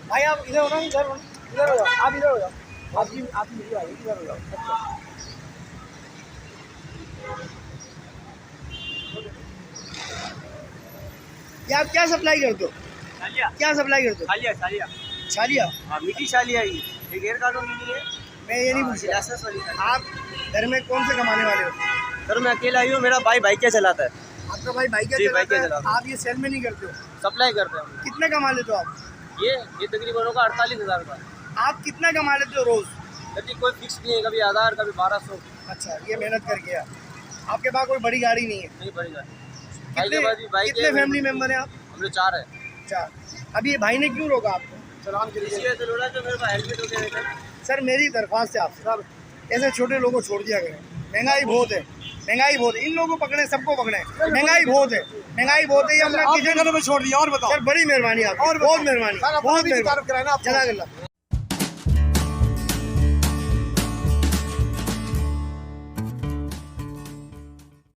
भाई आप इधर हो ना, इधर इधर हो जाओ, आप इधर हो जाओ, आप इधर हो जाओ। अच्छा ये आप क्या सप्लाई करते हो? छालिया। क्या सप्लाई करते हो? छालिया छालिया। छालिया? हाँ मीठी छालिया ये गैर कानूनी नहीं है। मैं ये नहीं पूछ रहा, लाइसेंस वाली छालिया। आप घर में कौन से कमाने वाले हो? सर मैं अकेला ही हूँ, मेरा भाई बाइक क्या चलाता है। आपका भाई बाइक जी, बाइक चलाता है, चलाता है। आप ये सेल में नहीं करते हो? सप्लाई करते हैं। कितना कमा लेते हो आप? ये तकरीबन होगा 48,000 का। आप कितना कमा लेते हो रोज? कभी कोई फिक्स नहीं है, कभी 1000 कभी 1200। अच्छा, ये मेहनत करके आप, आपके पास कोई बड़ी गाड़ी नहीं है? नहीं पड़ेगा। कितने फैमिली मेंबर हैं आप? हम लोग 4 है। चार। अभी ये भाई ने क्यों रोका आपको चलान के लिए? इसलिए तो लोड़ा जो मेरे पास हेलमेट हो गया है। सर मेरी दरख्वास्त है आपसे, सर ऐसे छोटे लोगों को छोड़ दिया करें, महंगाई बहुत है, महंगाई बहुत है, इन लोगों को पकड़े, सबको पकड़े, महंगाई बहुत है, महंगाई बहुत है, ये अपना किचन में छोड़ दिया। और बताओ सर, बड़ी मेहरबानी आपकी, बहुत मेहरबानी, बहुत मेहरबानी, जज़ाकल्लाह।